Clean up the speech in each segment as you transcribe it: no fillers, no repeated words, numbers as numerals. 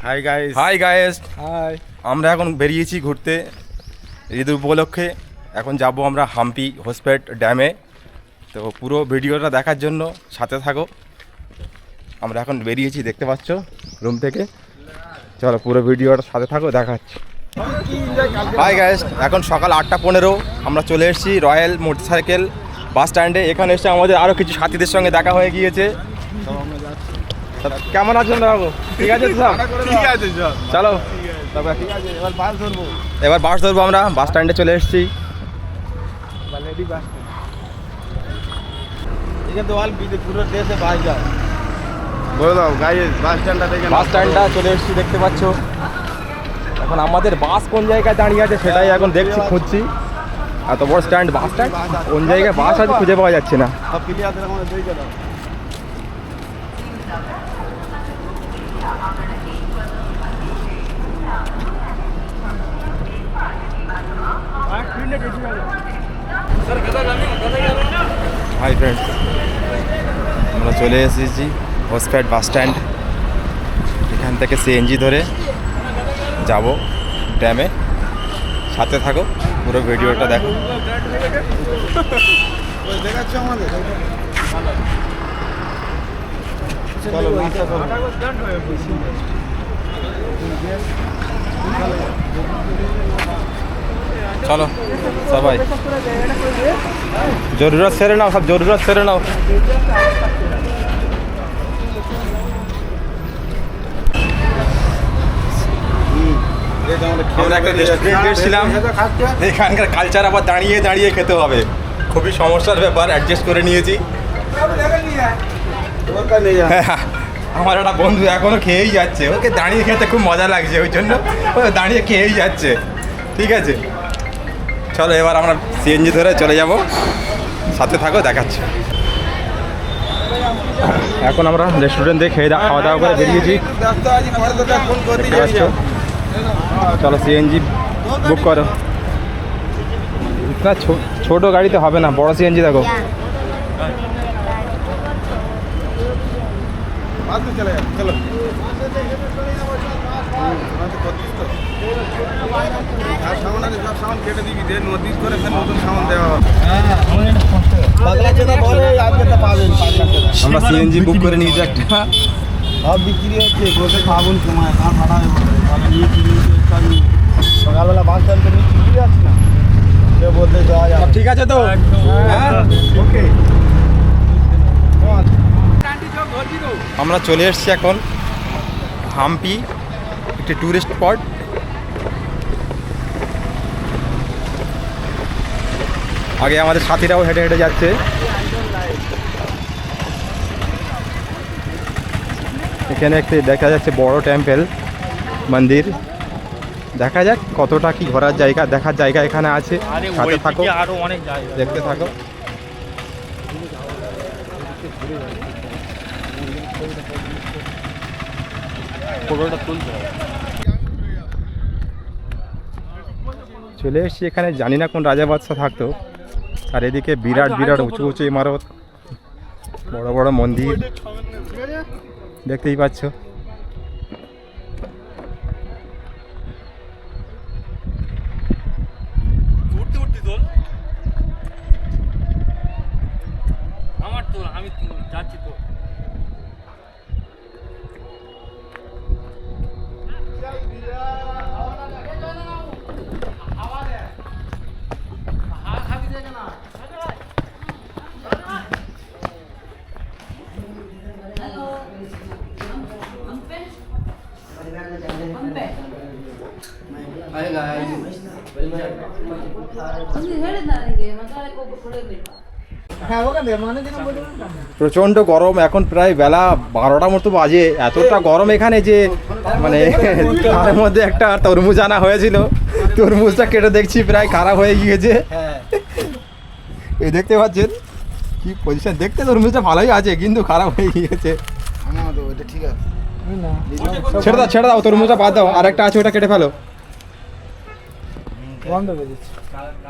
Hi guys. High. আমরা এখন বেরিয়েছি ঘুরতে ঈদ উপলক্ষে। এখন যাব আমরা হাম্পি হোসপেট ড্যামে। তো পুরো ভিডিওটা দেখার জন্য সাথে থাকো। আমরা এখন বেরিয়েছি, দেখতে পাচ্ছ রুম থেকে। চলো পুরো ভিডিওটা সাথে থাকো, দেখাচ্ছি। হাই গাইস, এখন সকাল 8:15 আমরা চলে এসেছি রয়্যাল মোটরসাইকেল বাস স্ট্যান্ডে। এখানে এসে আমাদের আরও কিছু সাথীদের সঙ্গে দেখা হয়ে গিয়েছে। কেমন আছেন বাবু? ঠিক আছে তো সব? ঠিক আছে সব। চলো তবে ঠিক আছে, এবার বাস ধরবো। এবার বাস ধরবো। আমরা বাস স্ট্যান্ডে চলে এসেছি। বালেডি বাস এখানে তো অল বিদে পুরো দেশে বাস যায়। বলে দাও গাইস, বাস স্ট্যান্ডটা দেখে। বাস স্ট্যান্ডটা চলে এসেছি, দেখতে পাচ্ছ। এখন আমাদের বাস কোন জায়গায় দাঁড়িয়ে আছে সেটাই এখন দেখছি, খুঁজছি। এত বড় স্ট্যান্ড, বাস স্ট্যান্ড কোন জায়গায় বাস আছে খুঁজে পাওয়া যাচ্ছে না। সব প্লেয়ারদের আমাদের দেখে দাও। হাই ফ্রেন্ডস, আমরা চলে এসেছি হোসপেট বাস স্ট্যান্ড। এখান থেকে সিএনজি ধরে যাব ড্যামে। সাথে থাকো, পুরো ভিডিওটা দেখো। দেখাচ্ছ আমাদের। চলো বাসটা চলো। চলো সবাই, জরুরত সেরে নাও, সব জরুরত সেরে নাও। আমরা একটা রেস্টুরেন্টে এসেছিলাম। এখানকার কালচার আবার দাঁড়িয়ে দাঁড়িয়ে খেতে হবে, খুবই সমস্যার ব্যাপার। অ্যাডজাস্ট করে নিয়েছি। আমার একটা বন্ধু এখনো খেয়েই যাচ্ছে, ওকে দাঁড়িয়ে খেতে খুব মজা লাগছে, ওই জন্য ও দাঁড়িয়ে খেয়েই যাচ্ছে। ঠিক আছে, চলো এবার আমরা সিএনজি ধরে চলে যাব। সাথে থাকো, দেখাচ্ছি। এখন আমরা রেস্টুরেন্ট থেকে খেয়ে খাওয়া দাওয়া করে বেরিয়েছি। দেখতে পাচ্ছ। চলো সিএনজি বুক করো। না ছোটো গাড়িতে হবে না, বড় সিএনজি দেখো। চলে যাও, চলো। আর সামান আছে, সব সামান কেটে দিবি, দিয়ে নদী করে ফের নতুন সামান দেওয়া হবে। আমরা সিএনজি বুক করে নিয়েছি একটা। সব বিক্রি হচ্ছে, বসে খাবুন সময় কান ফাটা হয়ে পড়ে। সকালবেলা বাস স্ট্যান্ড তো বিক্রি আছে না, কেউ বলতে যাওয়া যাবে। ঠিক আছে তো? হ্যাঁ, ওকে। আমরা চলে এসেছি এখন হাম্পি, একটি ট্যুরিস্ট স্পট। আগে আমাদের সাথীরাও হেঁটে হেঁটে যাচ্ছে। এখানে একটি দেখা যাচ্ছে বড় টেম্পল মন্দির। দেখা যাক কতটা কি ঘোরার জায়গা, দেখার জায়গা এখানে আছে। সাথে থাকো, আরো অনেক জায়গা দেখতে থাকো। ফটোটা তুলতে হবে। চলে এসেছি এখানে, জানি না কোন রাজা বাদশাহ থাকতো। আর এদিকে বিরাট বিরাট উঁচু উঁচু ইমারত, বড় বড় মন্দির দেখতেই পাচ্ছ। উঠতে উঠতে তোল আমার তোল, আমি যাচ্ছি তো। প্রচণ্ড গরম, এখন প্রায় বেলা 12টা মতো বাজে। এতটা গরম এখানে যে মানে তার মধ্যে একটা তরমুজ আনা হয়েছিল, তরমুজটা কেটে দেখছি প্রায় খারাপ হয়ে গিয়েছে। এই দেখতে পাচ্ছেন কি পজিশন, দেখতে তরমুজটা ভালোই আছে কিন্তু খারাপ হয়ে গিয়েছে। ঠিক আছে, ছেড়ে দাও তরমুজটা বাদ দাও, আরেকটা আছে ওটা কেটে ফেলো।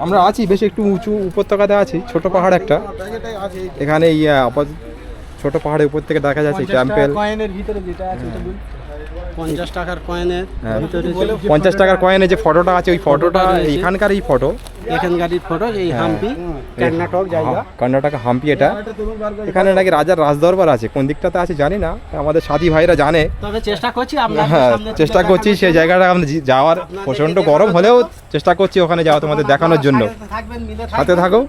আমরা আছি বেশ একটু উঁচু উপত্যকাতে আছি, ছোট পাহাড় একটা। এখানে ছোট পাহাড়ের উপর থেকে দেখা যাচ্ছে টেম্পল। কয়েনের ভিতরে যেটা আছে ওটা 50 টাকার কয়েনের ভিতরে 50 টাকার কয়েনে যে ফটোটা আছে ওই ফটোটা এখানকার এই ফটো, এখানকারই ফটো। এই হাম্পি কর্ণাটক জায়গা, কর্ণাটক হাম্পি। এটা এখানে নাকি রাজার রাজদরবার আছে, কোন দিকটাতে আছে জানি না, আমাদের সাথী ভাইরা জানে। তবে চেষ্টা করছি আমরা হ্যাঁ, চেষ্টা করছি সেই জায়গাটা আমাদের যাওয়ার। প্রচণ্ড গরম হলেও চেষ্টা করছি ওখানে যাওয়া তোমাদের দেখানোর জন্য। থাকবেন, মিলে সাথে থাকো,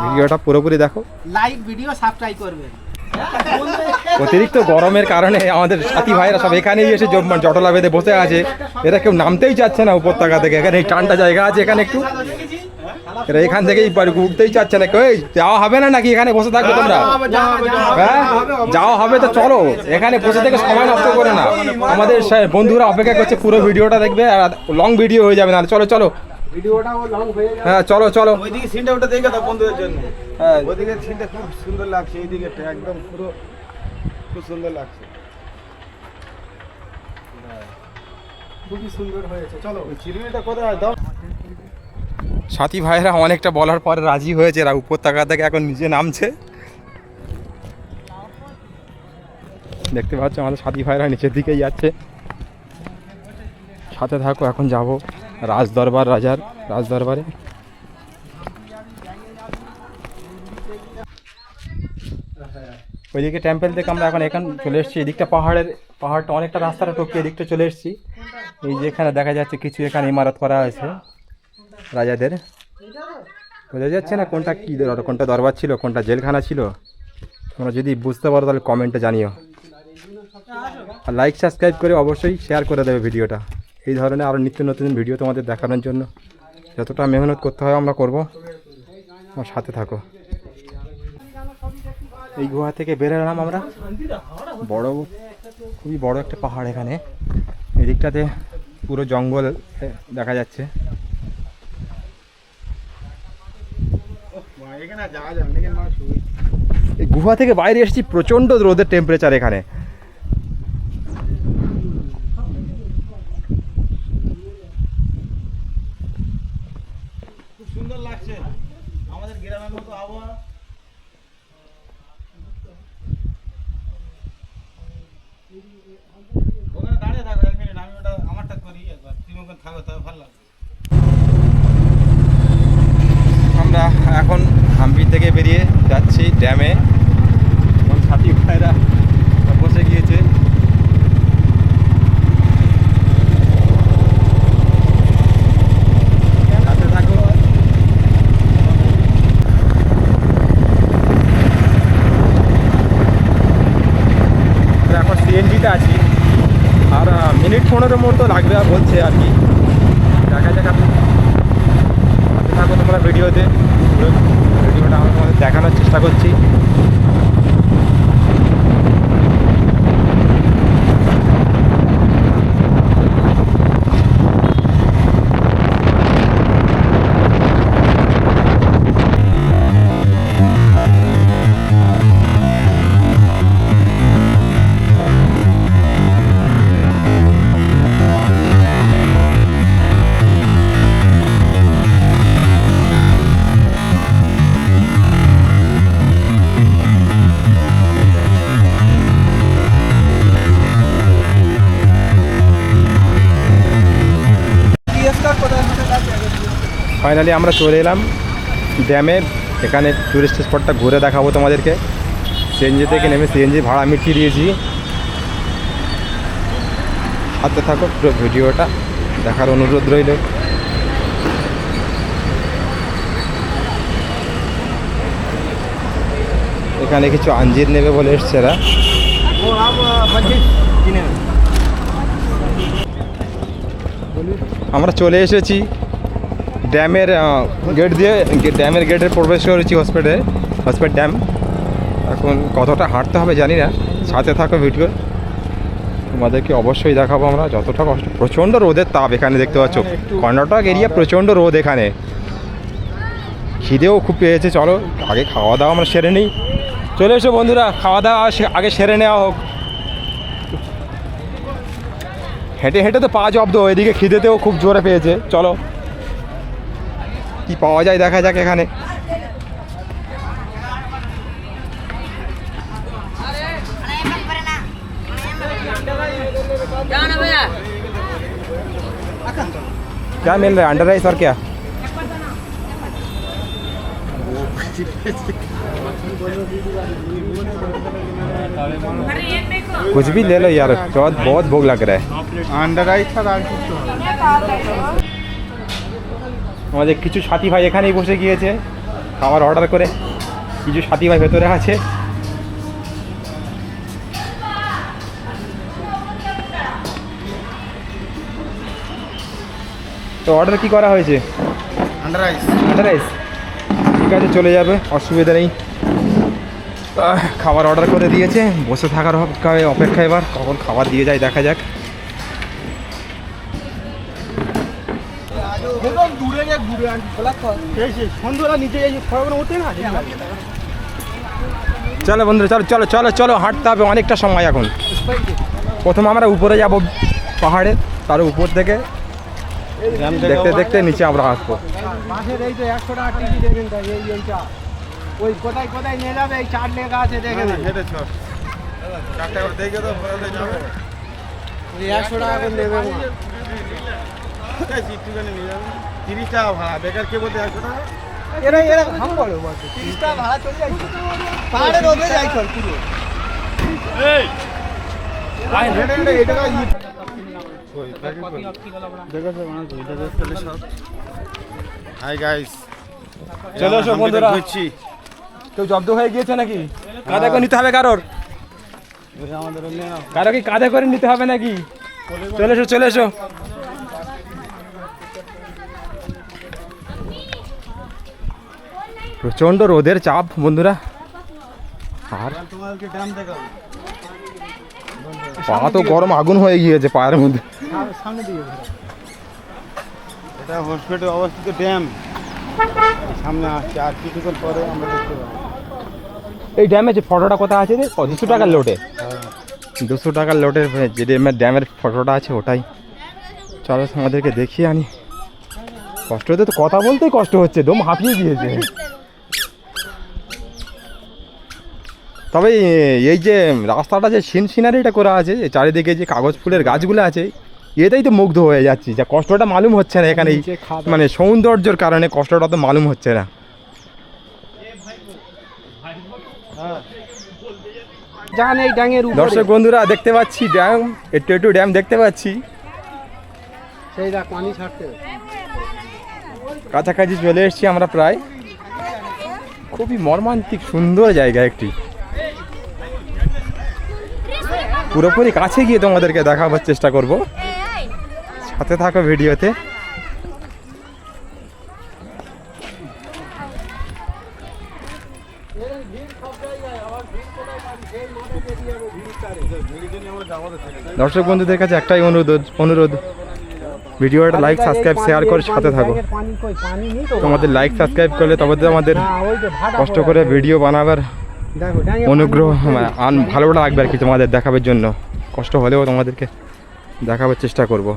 ভিডিওটা পুরোপুরি দেখো। লাইক ভিডিও সাবস্ক্রাইব করবেন। অতিরিক্ত গরমের কারণে আমাদের সাথী ভাইরা সব এখানেই এসে জটলা বেঁধে বসে আছে। এরা কেউ নামতেই চাচ্ছে না উপত্যকা থেকে। এখানে এই টানটা জায়গা আছে এখানে একটু, এরা এখান থেকেই উঠতেই চাচ্ছে না। কেউ যাওয়া হবে না নাকি? এখানে বসে থাকবে তোমরা? হ্যাঁ, যাওয়া হবে তো চলো, এখানে বসে থেকে সময় নষ্ট করে না। আমাদের বন্ধুরা অপেক্ষা করছে, পুরো ভিডিওটা দেখবে, আর লং ভিডিও হয়ে যাবে না। চলো চলো, ভিডিওটাও লং হয়ে যাবে। হ্যাঁ চলো চলো। ওইদিকে সিনটা ওটা দেখে দাও বন্ধুদের জন্য। হ্যাঁ, ওইদিকে সিনটা খুব সুন্দর লাগছে, এইদিকে একদম পুরো খুব সুন্দর লাগছে। খুবই সুন্দর হয়েছে। চলো ওই চিরুনিটা কোথায় দাও? সাথী ভাইরা অনেকটা বলার পরে রাজি হয়েছে। এরা উপত্যকা থেকে এখন নিচে নামছে। দেখতে পাচ্ছ আমাদের সাথী ভাইরা নিচের দিকেই যাচ্ছে। সাথে থাকো, এখন যাব রাজদরবার, রাজার রাজদরবারে। ওইদিকে টেম্পল থেকে আমরা এখন চলে এসেছি। এদিকটা পাহাড়টা অনেকটা রাস্তাটা টপকে এদিকটা চলে এসেছি। এই যে এখানে দেখা যাচ্ছে কিছু এখানে ইমারত করা হয়েছে রাজাদের। বোঝা যাচ্ছে না কোনটা কী, কোনটা দরবার ছিল, কোনটা জেলখানা ছিল। তোমরা যদি বুঝতে পারো তাহলে কমেন্টে জানিও, আর লাইক সাবস্ক্রাইব করে অবশ্যই শেয়ার করে দেবে ভিডিওটা। এই ধরনের আরও নিত্য নতুন ভিডিও তোমাদের দেখানোর জন্য যতটা মেহনত করতে হয় আমরা করব। আমার সাথে থাকো। এই গুহা থেকে বেরোলাম আমরা। খুবই বড় একটা পাহাড় এখানে। এদিকটাতে পুরো জঙ্গল দেখা যাচ্ছে। এই গুহা থেকে বাইরে এসেছি, প্রচণ্ড রোদের টেম্পারেচার এখানে। খুব সুন্দর লাগছে আমাদের গ্রামের মতো আবহাওয়া। ওখানে দাঁড়িয়ে থাকো 1 মিনিট, আমি ওটা আমারটা করি একবার, তুমি ওখানে থাকো, তবে ভালো লাগবে। আমরা এখন হাম্পি থেকে বেরিয়ে যাচ্ছি ড্যামে। আমার সাথী ভাইরা বসে গিয়েছে। সাথে থাকো। এখন সিএনজিতে আছি, আর মিনিট 15 মতো লাগবে বলছে আর কি। দেখা যাক, আপনি সাথে থাকো তোমরা ভিডিওতে। ভিডিওটা আমরা তোমাদের দেখানোর চেষ্টা করছি। ফাইনালি আমরা চলে এলাম ড্যামে। এখানে টুরিস্ট স্পটটা ঘুরে দেখাবো তোমাদেরকে। সিএনজি থেকে নেমে সিএনজি ভাড়া মিটিয়ে দিয়েছি। সাথে থাকো, পুরো ভিডিওটা দেখার অনুরোধ রইল। এখানে কিছু আঞ্জির নেবে বলে এসছে এরা। আমরা চলে এসেছি ড্যামের গেট দিয়ে। ড্যামের গেটের প্রবেশ করেছি হসপিটাল ড্যাম। এখন কতটা হাঁটতে হবে জানি না। সাথে থাকো, ভিডিও তোমাদেরকে অবশ্যই দেখাবো আমরা যতটা কষ্ট। প্রচণ্ড রোদের তাপ এখানে দেখতে পাচ্ছ। কর্ণাটক এরিয়া প্রচণ্ড রোদ এখানে। খিদেও খুব পেয়েছে। চলো আগে খাওয়া দাওয়া আমরা সেরে নিই। চলে এসো বন্ধুরা, খাওয়া দাওয়া আগে সেরে নেওয়া হোক। হেঁটে হেঁটে তো পা জব্দ, এদিকে খিদেতেও খুব জোরে পেয়েছে। চলো কি পাওয়া যায় দেখা যাক এখানে। क्या मिल रहा है अंडर राइस और क्या कुछ भी ले लो यार बहुत बहुत भूख लग रहा है আন্ডার আইস আর আর কিছু হবে আমাদের কিছু সাথী ভাই এখানেই বসে গিয়েছে খাবার অর্ডার করে কিছু সাথী ভাই ভেতরে আছে তো অর্ডার কি করা হয়েছে আন্ডার আইস আন্ডার রাইস ঠিক আছে চলে যাবে অসুবিধা নেই খাবার অর্ডার করে দিয়েছে বসে থাকার অপেক্ষা এবার কখন খাবার দিয়ে যায় দেখা যাক চলো বন্ধুরা চলো চলো চলো চলো হাঁটতে হবে অনেকটা সময় এখন প্রথম আমরা উপরে যাব পাহাড়ে তার উপর থেকে দেখতে দেখতে নিচে আমরা আসবো মাছের এই যে 100 টাকা টিকিট দেবেন তাই এইটা ওই কোথায় কোথায় নিয়ে যাবে এই চার লেখা আছে দেখেন হেঁটে চল চারটে করে দেখে তো পরে যাবে এই 100 টাকা করে নেবে একটুখানি নিয়ে যাবে 30 টাকা ভাড়া বেকার কে বলতে 100 টাকা এরা এরা হাম বলো বস 30 টাকা ভাড়া চলে যায় পাহাড়ের ওপরে যাই চল পুরো এই হেঁটে হেঁটে এই টাকা হাই গাইস চলে এসো বন্ধুরা কেউ জব্দ হয়ে গিয়েছে নাকি কাঁধে করে নিতে হবে কারোর কারো কি কাঁধে করে নিতে হবে নাকি চলে এসো চলে এসো প্রচন্ড রোদের চাপ বন্ধুরা আর তোমাদেরকে ড্যাম দেখাবো পা তো গরম আগুন হয়ে গিয়েছে পায়ের মধ্যে সামনে দিকে এটা হসপিটালে অবস্থিত ড্যাম সামনে আসছে আর কিছুক্ষণ পরে আমরা দেখতে পাবো এই ড্যামে যে ফটোটা কোথায় আছে রে 200 টাকার লোটে 200 টাকার লোটের যে ড্যামের ফটোটা আছে ওটাই চলো আমাদেরকে দেখিয়ে আনি কষ্ট হতে তো কথা বলতেই কষ্ট হচ্ছে দম হাঁপিয়ে গিয়েছে তবে এই যে রাস্তাটা যে সিনারিটা করা আছে যে চারিদিকে যে কাগজ ফুলের গাছগুলো আছে এটাই তো মুগ্ধ হয়ে যাচ্ছি যা কষ্টটা মালুম হচ্ছে না এখানে মানে সৌন্দর্যের কারণে কষ্টটা তো মালুম হচ্ছে না জান এই ডাঙের উপরে দর্শক বন্ধুরা দেখতে পাচ্ছি ড্যাম একটু একটু ড্যাম দেখতে পাচ্ছি সেই দেখ পানি ছাড়তে কাছাকাছি চলে এসেছি আমরা প্রায় খুবই মর্মান্তিক সুন্দর জায়গা একটি পুরোপুরি কাছে গিয়ে তোমাদেরকে দেখাবার চেষ্টা করব সাথে থাকো ভিডিওতে দর্শক বন্ধুদের কাছে একটাই অনুরোধ ভিডিওটা লাইক সাবস্ক্রাইব শেয়ার করে সাথে থাকো পানি কই পানি নেই তো তোমাদের লাইক সাবস্ক্রাইব করলে তবে তো আমাদের ওই যে ভাটা কষ্ট করে ভিডিও বানাবার দেখো ডাঙে অনুগ্রহ ভালো লাগবে আর কি তোমাদের দেখাবার জন্য কষ্ট হলেও তোমাদেরকে দেখাবার চেষ্টা করব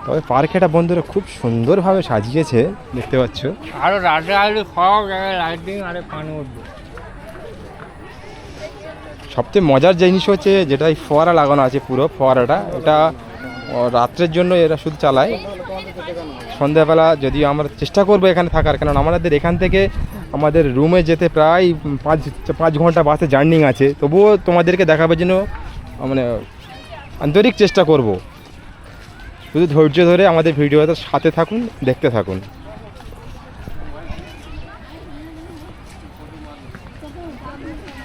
তবে পার্কেটা বন্ধুরা খুব সুন্দরভাবে সাজিয়েছে দেখতে পাচ্ছ আরো রাতে আসলে ফগ লাইটিং আরে পানি উঠবে সবচেয়ে মজার জিনিস হচ্ছে যেটা এই ফোয়ারা লাগানো আছে পুরো ফোয়ারাটা এটা রাত্রের জন্য এরা শুধু চালায় সন্ধ্যাবেলা যদিও আমরা চেষ্টা করবো এখানে থাকার কারণ আমাদের এখান থেকে আমাদের রুমে যেতে প্রায় 5 ঘন্টা বাসে জার্নি আছে তবুও তোমাদেরকে দেখাবার জন্য মানে আন্তরিক চেষ্টা করব শুধু ধৈর্য ধরে আমাদের ভিডিওটা সাথে থাকুন দেখতে থাকুন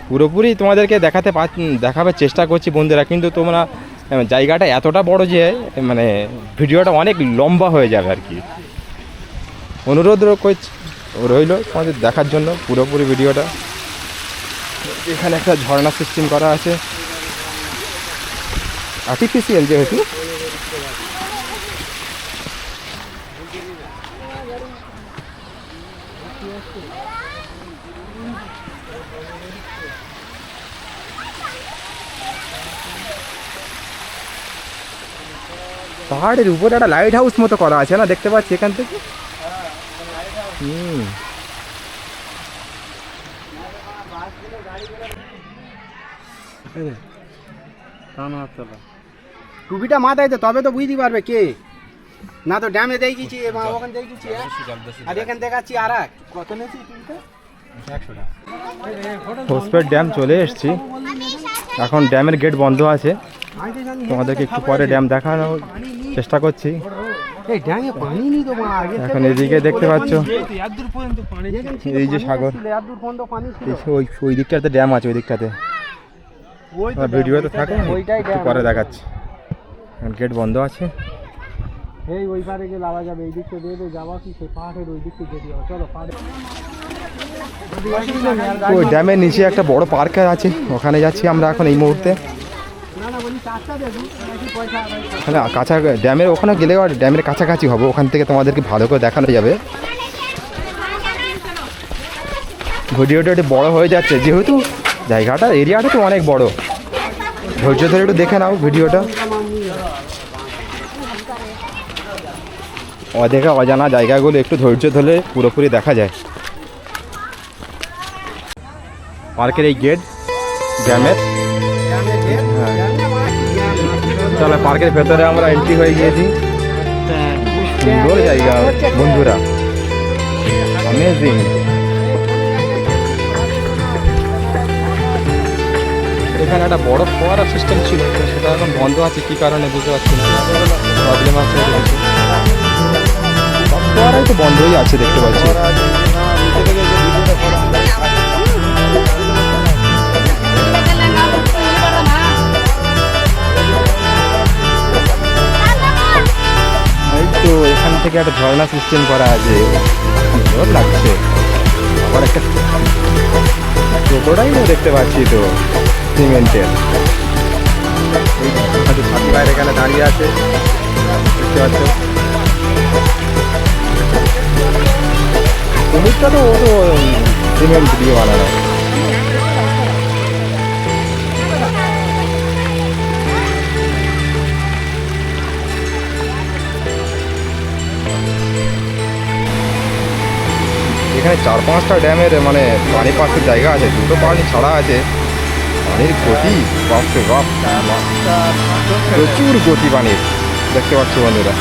পুরোপুরি তোমাদেরকে দেখাবার চেষ্টা করছি বন্ধুরা কিন্তু তোমরা জায়গাটা এতটা বড় যে মানে ভিডিওটা অনেক লম্বা হয়ে যাবে আর কি অনুরোধ রইল তোমাদের দেখার জন্য পুরোপুরি ভিডিওটা এখানে একটা ঝর্ণা সিস্টেম করা আছে আর্টিফিশিয়াল যেহেতু পাহাড়ের উপরে একটা লাইট হাউস মতো করা আছে না দেখতে পাচ্ছি এখান থেকে টুপিটা মাথায় তো তবে তো বুঝতে পারবে কে, না তো ড্যামে দেখিছি ওখানে দেখিছি আর এখানে দেখাচ্ছি আর এক কত নিয়েছি টুপিটা 100 টাকা। হোসপেট ড্যাম চলে এসেছি, এখন ড্যামের গেট বন্ধ আছে, তোমাদেরকে একটু পরে ড্যাম দেখানোর চেষ্টা করছি। এই ড্যামে পানি নেই তো আগে এখন এদিকে দেখতে পাচ্ছ এই যে সাগর, এত পর্যন্ত পানি ছিল। ওই ওই দিকটাতে ড্যাম আছে, ওই দিকটাতে ভিডিওতে থাকে, একটু পরে দেখাচ্ছি। গেট বন্ধ আছে। এই ওই পারে গিয়ে লাভা যাবে, এই দিকটা দিয়ে যাওয়া কি সেই পাহাড়ের ওই দিকটা যেতে হবে। চলো পাহাড়ে ওই ড্যামের নিচে একটা বড় পার্ক আছে, ওখানে যাচ্ছি আমরা এখন এই মুহূর্তে। না না বলি চারটা দেখুন নাকি পয়সা ওখানে কাছা ড্যামের ওখানে গেলে আর ড্যামের কাছাকাছি হবে, ওখান থেকে তোমাদেরকে ভালো করে দেখানো যাবে। ভিডিওটা একটু বড় হয়ে যাচ্ছে যেহেতু জায়গাটা এরিয়াটা তো অনেক বড়, ধৈর্য ধরে একটু দেখে নাও ভিডিওটা। অদেখা অজানা জায়গাগুলো একটু ধৈর্য ধরে পুরোপুরি দেখা যায়। পার্কের এই গেট ড্যামের, চলো পার্কের ভেতরে আমরা এন্ট্রি হয়ে গিয়েছি। সুন্দর জায়গা বন্ধুরা, অ্যামেজিং। এখানে একটা বড় ফোয়ারা সিস্টেম ছিল, তো সেটা এখন বন্ধ আছে, কী কারণে বুঝতে পারছি না, প্রবলেম আছে। সব ফোয়ারাই তো বন্ধই আছে দেখতে পাচ্ছি। এই তো এখান থেকে একটা ঝর্ণা সিস্টেম করা আছে, সুন্দর লাগছে। আবার একটা টোটোটাই দেখতে পাচ্ছি তো সিমেন্টের, হয়তো ছাতি বাইরে এখানে দাঁড়িয়ে আছে দেখতে পাচ্ছ। কুমিরটা তো ও তো সিমেন্ট দিয়ে বানানো। এখানে 4-5টা ড্যামের মানে পানি পাশের জায়গা আছে, দুটো পানি ছাড়া আছে। পানির গতি বাপরে বাপ, প্রচুর গতি পানির, দেখতে পাচ্ছ বন্ধুরা।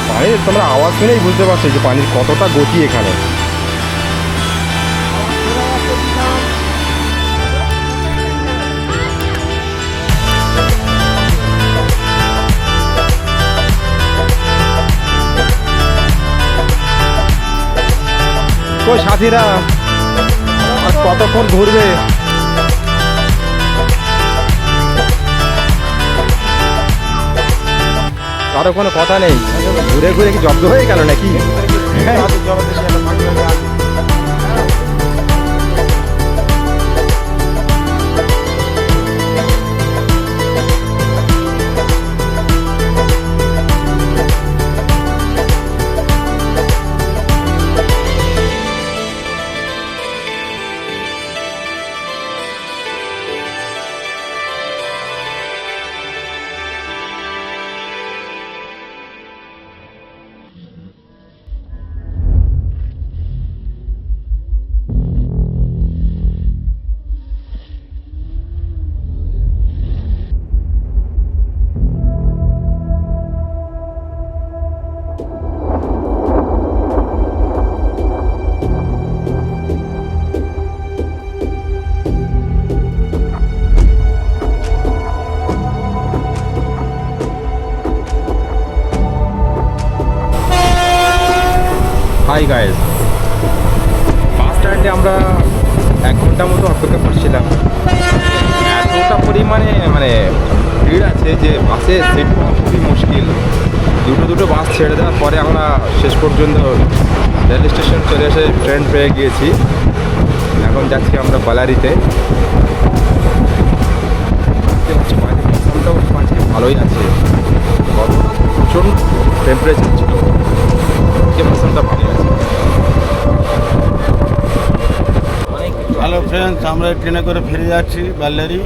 পানির তোমরা আওয়াজ শুনেই বুঝতে পারছো যে পানির কতটা গতি এখানে। কই সাথীরা আর কতক্ষণ ঘুরবে? কারো কোনো কথা নেই, ঘুরে ঘুরে কি জব্দ হয়ে গেল নাকি? হাই গাইস, বাস স্ট্যান্ডে আমরা 1 ঘন্টা মতো অপেক্ষা করছিলাম। এতটা পরিমাণে মানে ভিড় আছে যে বাসে সিট পাওয়া খুবই মুশকিল। দুটো বাস ছেড়ে দেওয়ার পরে আমরা শেষ পর্যন্ত রেল স্টেশন চলে এসে ট্রেন পেয়ে গিয়েছি। এখন যাচ্ছি আমরা বালারিতে। মৌসুমটাও আজকে ভালোই আছে, প্রচণ্ড টেম্পারেচার ছিল, মৌসুমটা ভালো আছে। হ্যালো ফ্রেন্ডস, আমরা ট্রেনে করে ফিরে যাচ্ছি বাল্লারি।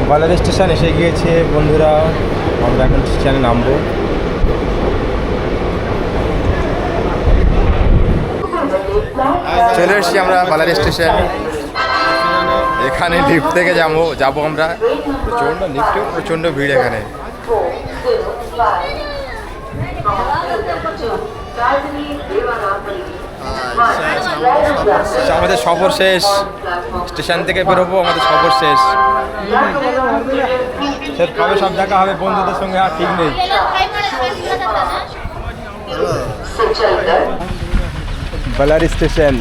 বালারি স্টেশন এসে গিয়েছে বন্ধুরা, আমরা এখন স্টেশনে নামবো। চলে এসেছি আমরা বালারি স্টেশন। এখানে লিফট থেকে যাবো আমরা। প্রচণ্ড ভিড় এখানে। আমাদের সফর শেষ, স্টেশন থেকে বেরোবো, আমাদের সফর শেষ। স্যার কবে সব দেখা হবে বন্ধুদের সঙ্গে আর ঠিক নেই। বালারি স্টেশন।